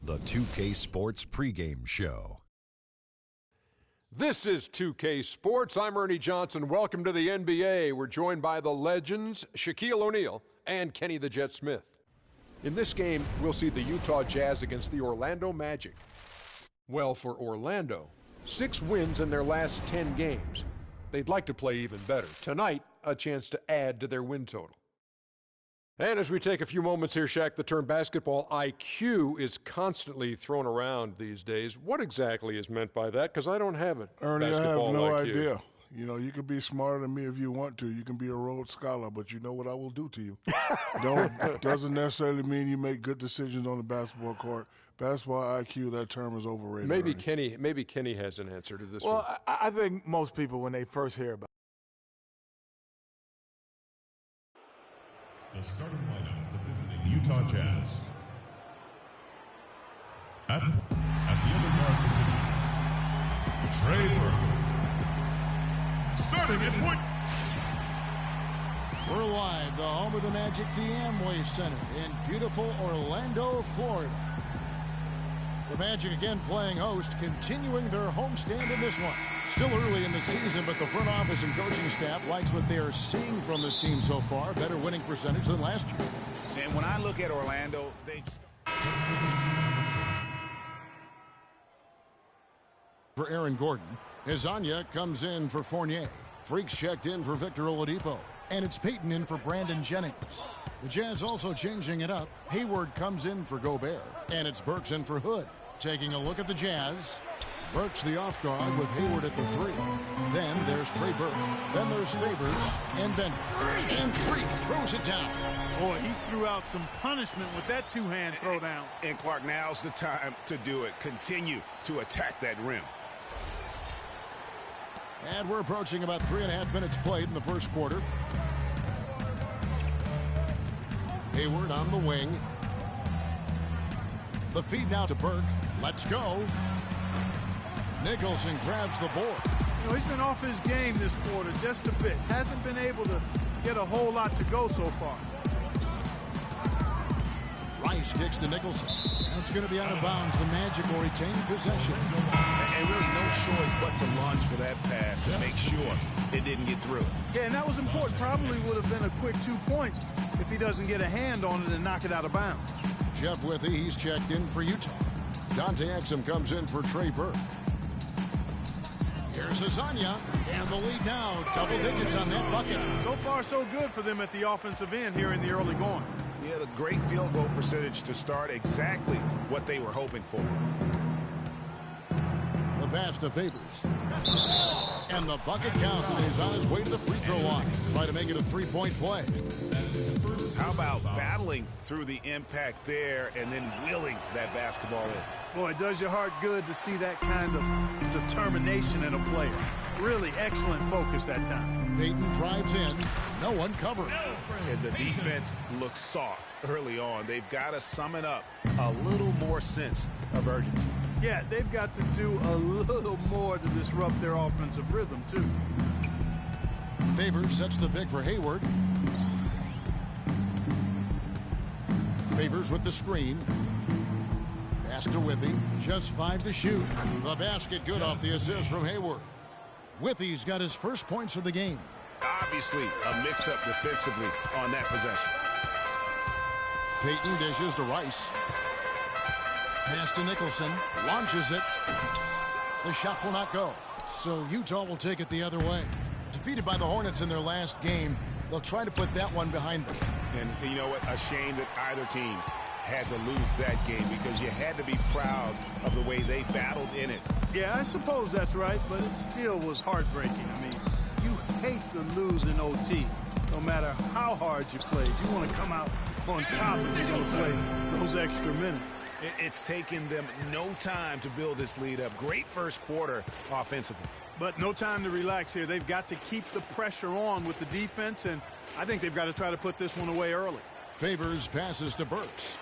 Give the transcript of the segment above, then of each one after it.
The 2K Sports pregame show. This is 2K Sports. I'm Ernie Johnson. Welcome to the NBA. We're joined by the legends, Shaquille O'Neal and Kenny the Jet Smith. In this game, we'll see the Utah Jazz against the Orlando Magic. Well, for Orlando, 6 wins in their last 10 games. They'd like to play even better. Tonight, a chance to add to their win total. And as we take a few moments here, Shaq, the term basketball IQ is constantly thrown around these days. What exactly is meant by that? Because I don't have it. Ernie, I have no idea. You know, you can be smarter than me if you want to. You can be a Rhodes Scholar, but you know what I will do to you. Doesn't necessarily mean you make good decisions on the basketball court. Basketball IQ, that term is overrated. Maybe Kenny has an answer to this one. Well, I think most people, when they first hear about the starting lineup for the visiting Utah Jazz. At the other guard position, Trey Burke. Starting at point. We're live, the home of the Magic, the Amway Center in beautiful Orlando, Florida. The Magic again playing host, continuing their homestand in this one. Still early in the season, but the front office and coaching staff likes what they are seeing from this team so far. Better winning percentage than last year. And when I look at Orlando, For Aaron Gordon, Hezonja comes in for Fournier. Freaks checked in for Victor Oladipo. And it's Payton in for Brandon Jennings. The Jazz also changing it up. Hayward comes in for Gobert. And it's Burks in for Hood. Taking a look at the Jazz. Burks the off guard with Hayward at the 3. Then there's Trey Burke. Then there's Favors and Bender. And Freak throws it down. Boy, he threw out some punishment with that two-hand throwdown. And Clark, now's the time to do it. Continue to attack that rim. And we're approaching about 3.5 minutes played in the first quarter. Hayward on the wing. The feed now to Burke. Let's go. Nicholson grabs the board. You know, he's been off his game this quarter just a bit. Hasn't been able to get a whole lot to go so far. Rice kicks to Nicholson. That's going to be out of bounds. The Magic will retain possession. And really no choice but to launch for that pass to make sure it didn't get through. Yeah, and that was important. Probably would have been a quick 2 points if he doesn't get a hand on it and knock it out of bounds. Jeff Withey, he's checked in for Utah. Dante Exum comes in for Trey Burke. Here's Hezonja, and the lead now, double digits on that bucket. So far, so good for them at the offensive end here in the early going. Yeah, the great field goal percentage to start, exactly what they were hoping for. The pass to Favors. And the bucket counts, and he's on his way to the free throw line. Try to make it a 3-point play. How about battling through the impact there and then wheeling that basketball in? Boy, it does your heart good to see that kind of determination in a player. Really excellent focus that time. Payton drives in. No one covers. And the defense looks soft early on. They've got to summon up a little more sense of urgency. Yeah, they've got to do a little more to disrupt their offensive rhythm, too. Favors sets the pick for Hayward. Favors with the screen. Pass to Withey. Just 5 to shoot. The basket good off the assist from Hayward. Withey's got his first points of the game. Obviously, a mix-up defensively on that possession. Payton dishes to Rice. Pass to Nicholson. Launches it. The shot will not go. So Utah will take it the other way. Defeated by the Hornets in their last game, they'll try to put that one behind them. And you know what? A shame that either team had to lose that game because you had to be proud of the way they battled in it. Yeah, I suppose that's right, but it still was heartbreaking. I mean, you hate to lose in OT. No matter how hard you played, you want to come out on top if you're going to play those extra minutes. It's taken them no time to build this lead up. Great first quarter offensively. But no time to relax here. They've got to keep the pressure on with the defense, and I think they've got to try to put this one away early. Favors passes to Burks.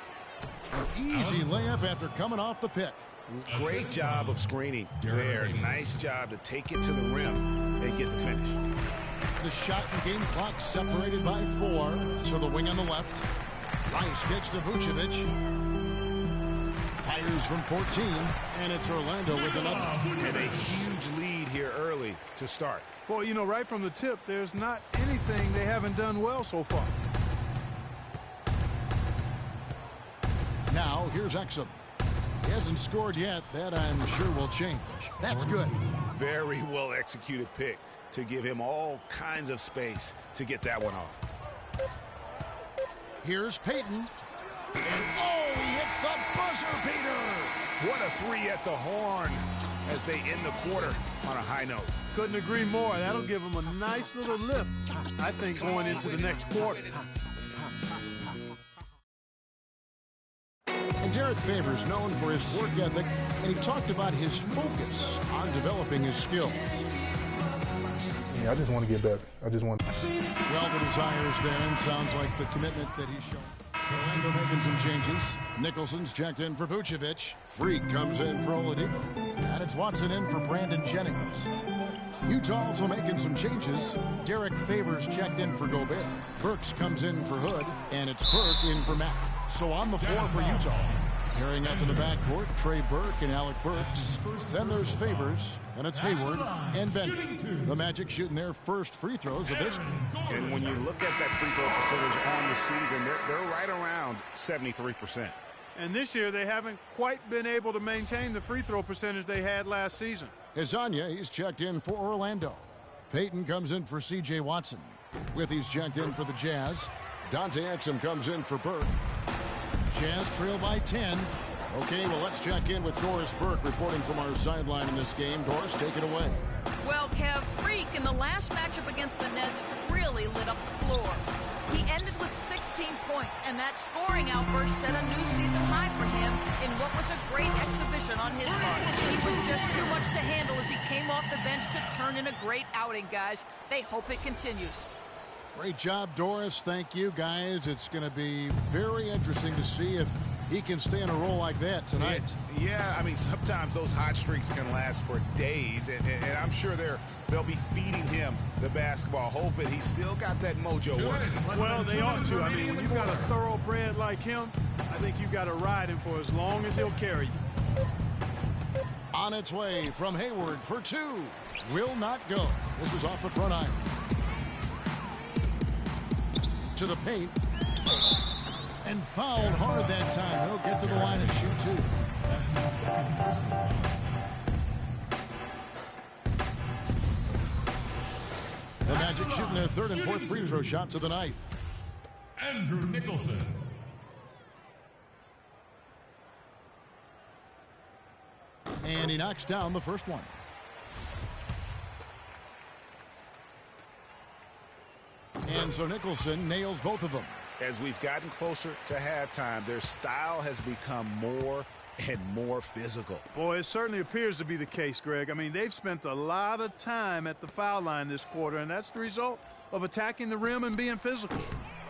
An easy layup after coming off the pick. Great job of screening there. Nice job to take it to the rim and get the finish. The shot and game clock separated by 4. To the wing on the left. Rice kicks to Vucevic. 5 Fires from 14, and it's Orlando with another. And a huge lead here early to start. Well, you know, right from the tip, there's not anything they haven't done well so far. Now, here's Exum. He hasn't scored yet. That, I'm sure, will change. That's good. Very well executed pick to give him all kinds of space to get that one off. Here's Peyton. And, oh, he hits the buzzer beater. What a three at the horn as they end the quarter on a high note. Couldn't agree more. That'll give them a nice little lift, I think, going into the next quarter. And Derek Favors known for his work ethic, and he talked about his focus on developing his skills. Yeah, I just want to get better. I just want. Well, the desires then sounds like the commitment that he's shown. Orlando making some changes. Nicholson's checked in for Vucevic. Freak comes in for Oladipo. And it's Watson in for Brandon Jennings. Utah also making some changes. Derek Favors checked in for Gobert. Burks comes in for Hood. And it's Burke in for Mack. So on the floor for Utah. Carrying up in the backcourt, Trey Burke and Alec Burks. Then there's Favors, and it's Hayward and Bennett. The Magic shooting their first free throws of this game. And when you look at that free throw percentage on the season, they're right around 73%. And this year, they haven't quite been able to maintain the free throw percentage they had last season. Azania, he's checked in for Orlando. Peyton comes in for C.J. Watson. Withey's checked in for the Jazz. Dante Exum comes in for Burke. Jazz trail by 10. Okay, well, let's check in with Doris Burke reporting from our sideline in this game. Doris, take it away. Well, Kev, Freak in the last matchup against the Nets really lit up the floor. He ended with 16 points, and that scoring outburst set a new season high for him in what was a great exhibition on his part. He was just too much to handle as he came off the bench to turn in a great outing, guys. They hope it continues. Great job, Doris. Thank you, guys. It's going to be very interesting to see if he can stay in a roll like that tonight. Yeah, I mean, sometimes those hot streaks can last for days, and I'm sure they'll be feeding him the basketball, hoping he's still got that mojo working. Well, they ought to. I mean, when you've got a thoroughbred like him, I think you've got to ride him for as long as he'll carry you. On its way from Hayward for two. Will not go. This is off the front iron. To the paint. And fouled hard that time. He'll get to the line and shoot two. The Magic shooting their third and fourth free throw shots of the night. Andrew Nicholson. And he knocks down the first one. And so Nicholson nails both of them. As we've gotten closer to halftime, their style has become more and more physical. Boy, it certainly appears to be the case, Greg. I mean, they've spent a lot of time at the foul line this quarter, and that's the result of attacking the rim and being physical.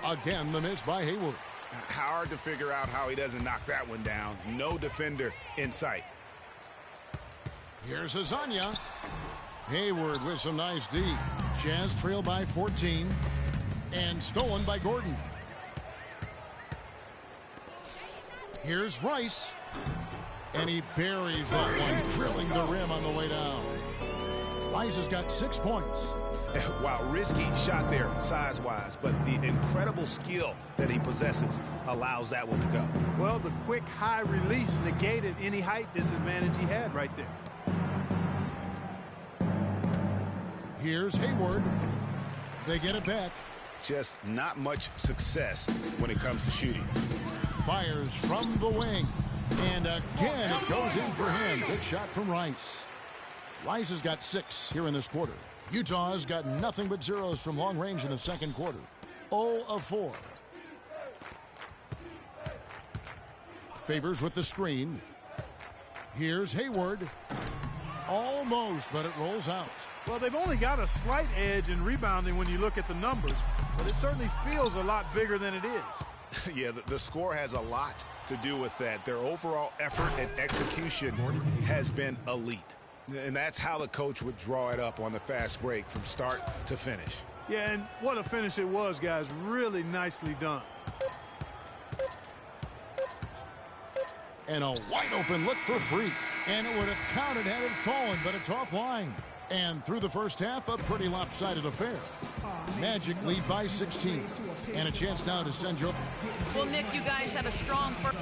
Again, the miss by Hayward. Hard to figure out how he doesn't knock that one down. No defender in sight. Here's Azania. Hayward with some nice D. Jazz trail by 14. And stolen by Gordon. Here's Rice. And he buries that one, drilling the rim on the way down. Rice has got 6 points. Wow, risky shot there size-wise, but the incredible skill that he possesses allows that one to go. Well, the quick high release negated any height disadvantage he had right there. Here's Hayward. They get it back. Just not much success when it comes to shooting. Fires from the wing. And again, it goes in for him. Good shot from Rice. Rice has got 6 here in this quarter. Utah has got nothing but zeros from long range in the second quarter. 0 of 4. Favors with the screen. Here's Hayward. Almost, but it rolls out. Well, they've only got a slight edge in rebounding when you look at the numbers, but it certainly feels a lot bigger than it is. Yeah, the score has a lot to do with that. Their overall effort and execution has been elite. And that's how the coach would draw it up on the fast break from start to finish. Yeah, and what a finish it was, guys. Really nicely done. And a wide-open look for Freak. And it would have counted had it fallen, but it's offline. And through the first half, a pretty lopsided affair. Magic lead by 16. And a chance now to send you. Well, Nick, you guys had a strong first.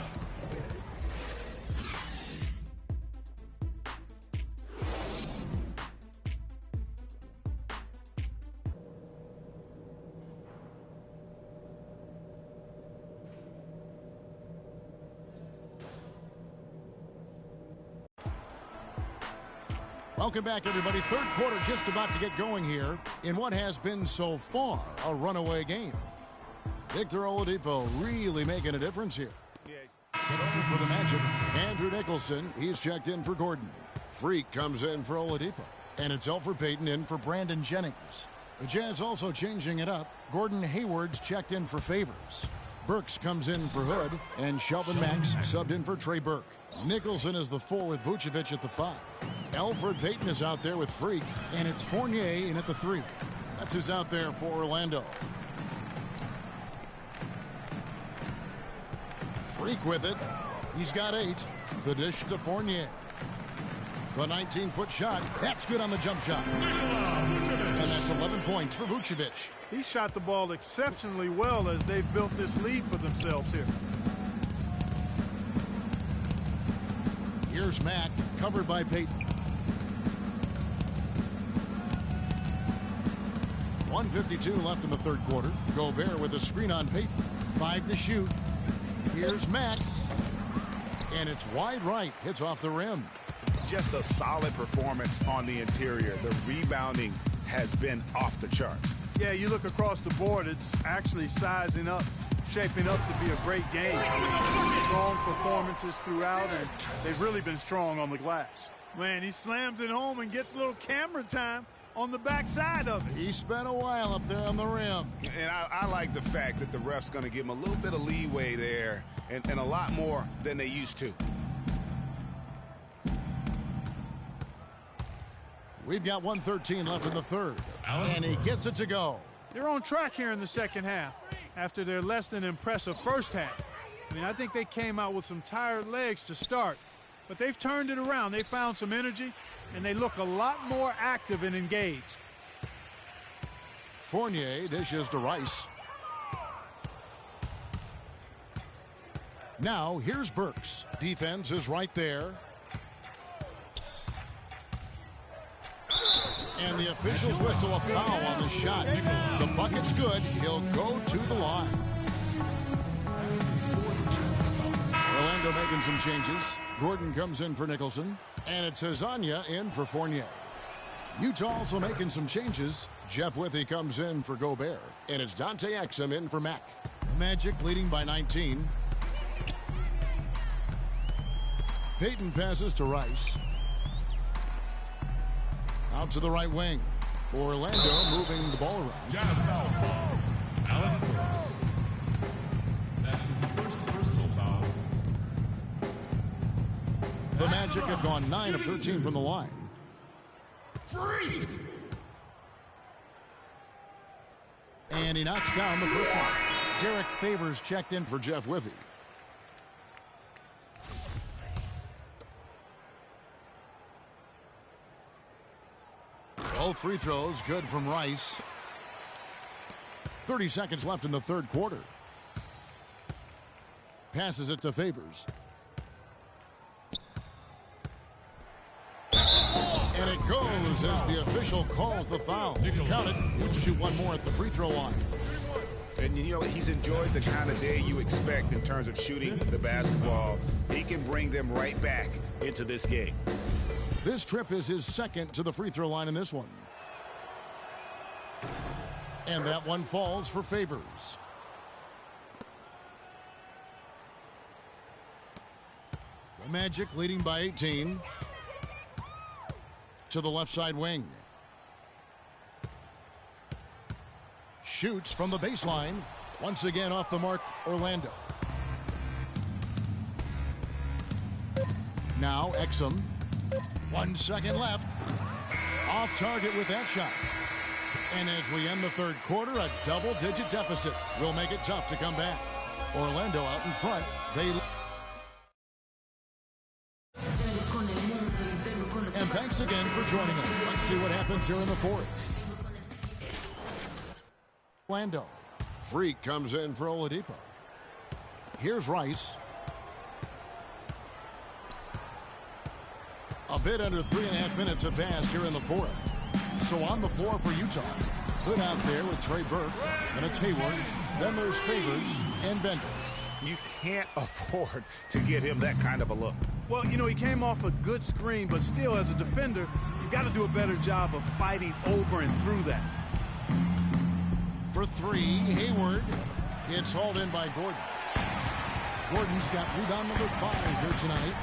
Welcome back, everybody. Third quarter just about to get going here in what has been so far a runaway game. Victor Oladipo really making a difference here. For the Magic, Andrew Nicholson, he's checked in for Gordon. Freak comes in for Oladipo. And it's Elfrid Payton in for Brandon Jennings. The Jazz also changing it up. Gordon Hayward's checked in for Favors. Burks comes in for Hood, and Shelvin Max subbed in for Trey Burke. Nicholson is the 4 with Vucevic at the 5. Elfrid Payton is out there with Freak, and it's Fournier in at the 3. That's who's out there for Orlando. Freak with it. He's got 8. The dish to Fournier. The 19-foot shot. That's good on the jump shot. And that's 11 points for Vucevic. He shot the ball exceptionally well as they've built this lead for themselves here. Here's Mack, covered by Payton. 1:52 left in the third quarter. Gobert with a screen on Payton. 5 to shoot. Here's Mack. And it's wide right. Hits off the rim. Just a solid performance on the interior. The rebounding has been off the chart. Yeah, you look across the board, it's actually sizing up, shaping up to be a great game. Strong performances throughout, and they've really been strong on the glass. Man, he slams it home and gets a little camera time on the backside of it. He spent a while up there on the rim. And I like the fact that the ref's going to give him a little bit of leeway there and a lot more than they used to. We've got 1:13 left in the third. And he gets it to go. They're on track here in the second half after their less than impressive first half. I mean, I think they came out with some tired legs to start, but they've turned it around. They found some energy, and they look a lot more active and engaged. Fournier dishes to Rice. Now here's Burks. Defense is right there. And the officials whistle a foul on the shot. The bucket's good. He'll go to the line. Orlando making some changes. Gordon comes in for Nicholson. And it's Hezonja in for Fournier. Utah also making some changes. Jeff Withey comes in for Gobert. And it's Dante Exum in for Mack. Magic leading by 19. Payton passes to Rice. Out to the right wing. Orlando moving the ball around. Jazz foul ball. Allen Burks. That's his first personal foul. The Magic have gone 9 of 13 from the line. Free. And he knocks down the first one. Derek Favors checked in for Jeff Withey. Both free throws good from Rice. 30 seconds left in the third quarter. Passes it to Favors. And it goes as the official calls the foul. Count it. He'll shoot one more at the free throw line. And you know, he's enjoyed the kind of day you expect in terms of shooting the basketball. He can bring them right back into this game. This trip is his second to the free throw line in this one. And that one falls for Favors. The Magic leading by 18. To the left side wing. Shoots from the baseline. Once again off the mark, Orlando. Now Exum. 1 second left. Off target with that shot. And as we end the third quarter, a double-digit deficit will make it tough to come back. Orlando out in front. They Thanks again for joining us. Let's see what happens here in the fourth. Orlando. Freak comes in for Oladipo. Here's Rice. A bit under 3.5 minutes have passed here in the fourth. So on the floor for Utah. Hood out there with Trey Burke. And it's Hayward. Then there's Favors and Bender. You can't afford to get him that kind of a look. Well, you know, he came off a good screen, but still, as a defender, you got to do a better job of fighting over and through that. For three, Hayward. It's hauled in by Gordon. Gordon's got rebound number 5 here tonight.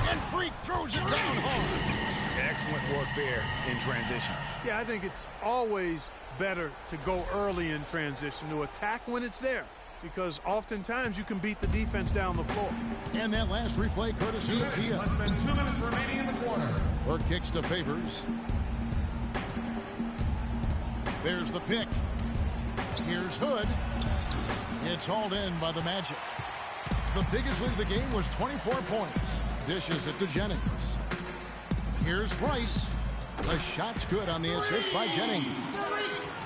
And Freak throws it down hard. Excellent work there in transition. Yeah, I think it's always better to go early in transition, to attack when it's there, because oftentimes you can beat the defense down the floor. And that last replay courtesy of Kia. Less than 2 minutes remaining in the quarter. Work kicks to Favors. There's the pick. Here's Hood. It's hauled in by the Magic. The biggest lead of the game was 24 points. Dishes it to Jennings. Here's Rice. The shot's good on the assist by Jennings.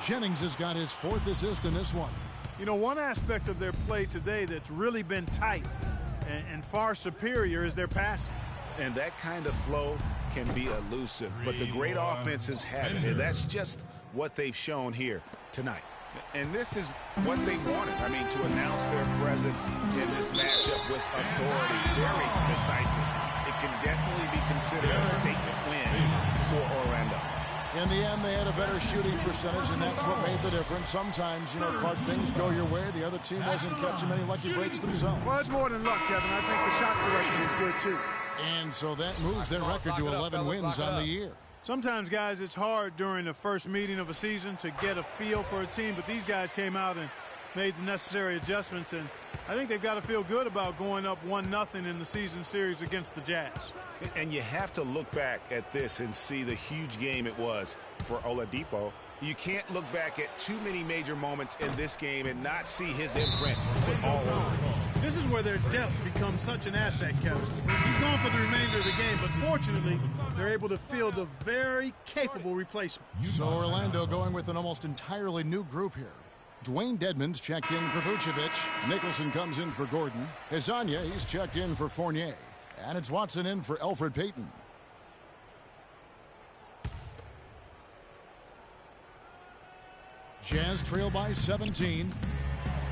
Jennings has got his 4th assist in this one. You know, one aspect of their play today that's really been tight and far superior is their passing. And that kind of flow can be elusive, but the great offenses have it, and that's just what they've shown here tonight. And this is what they wanted. I mean, to announce their presence in this matchup with authority, very decisive. It can definitely be considered a statement win for Orlando. In the end, they had a better shooting percentage, and that's what made the difference. Sometimes, you know, Clark, things go your way. The other team wasn't catching many lucky breaks themselves. Well, it's more than luck, Kevin. I think the shot selection is good, too. And so that moves their record to 11 wins on the year. Sometimes, guys, it's hard during the first meeting of a season to get a feel for a team, but these guys came out and made the necessary adjustments, and I think they've got to feel good about going up 1-0 in the season series against the Jazz. And you have to look back at this and see the huge game it was for Oladipo. You can't look back at too many major moments in this game and not see his imprint put all over it. This is where their depth becomes such an asset, Kevin. He's gone for the remainder of the game, but fortunately, they're able to field a very capable replacement. So Orlando going with an almost entirely new group here. Dwayne Dedmon's checked in for Vucevic. Nicholson comes in for Gordon. Hezonja, he's checked in for Fournier. And it's Watson in for Elfrid Payton. Jazz trail by 17.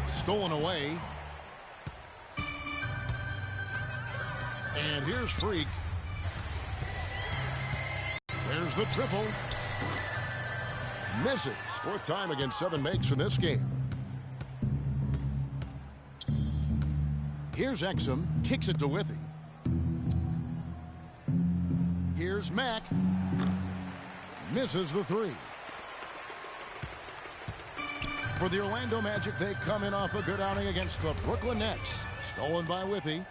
Stolen away. And here's Freak. There's the triple. Misses. 4th time against 7 makes in this game. Here's Exum. Kicks it to Withy. Here's Mack. Misses the 3. For the Orlando Magic, they come in off a good outing against the Brooklyn Nets. Stolen by Withy.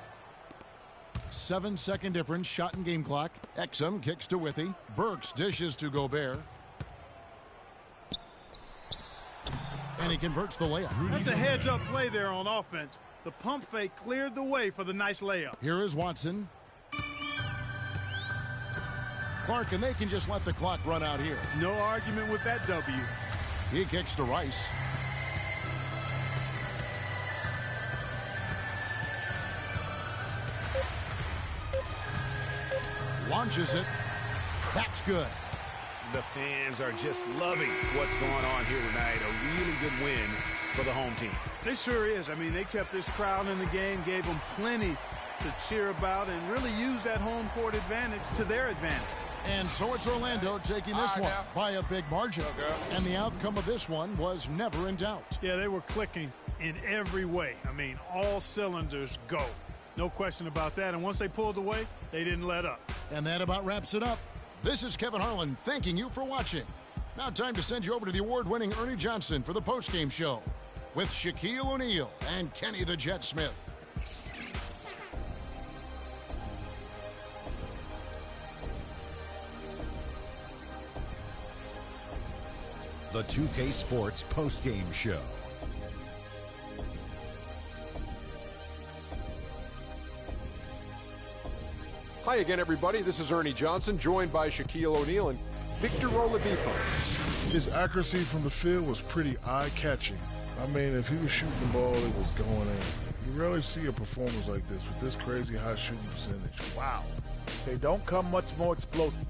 7-second difference, shot and game clock. Exum kicks to Withy. Burks dishes to Gobert. And he converts the layup. That's a heads-up play there on offense. The pump fake cleared the way for the nice layup. Here is Watson. Clark, and they can just let the clock run out here. No argument with that W. He kicks to Rice. Launches it. That's good. The fans are just loving what's going on here tonight. A really good win for the home team. It sure is. I mean, they kept this crowd in the game, gave them plenty to cheer about, and really used that home court advantage to their advantage. And so it's Orlando taking this one by a big margin. And the outcome of this one was never in doubt. Yeah, they were clicking in every way. I mean, all cylinders go. No question about that. And once they pulled away, they didn't let up. And that about wraps it up. This is Kevin Harlan thanking you for watching. Now time to send you over to the award-winning Ernie Johnson for the postgame show with Shaquille O'Neal and Kenny the Jet Smith. The 2K Sports postgame show. Hi Hi again, everybody. This is Ernie Johnson, joined by Shaquille O'Neal and Victor Oladipo. His accuracy from the field was pretty eye-catching. I mean, if he was shooting the ball, it was going in. You rarely see a performance like this with this crazy high shooting percentage. Wow. They don't come much more explosive.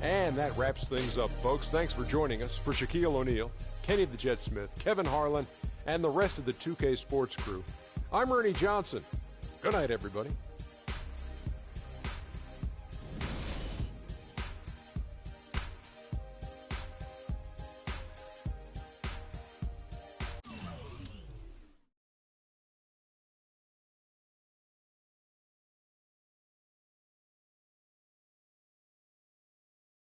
And that wraps things up, folks. Thanks for joining us. For Shaquille O'Neal, Kenny the Jet Smith, Kevin Harlan, and the rest of the 2K Sports crew, I'm Ernie Johnson. Good night, everybody.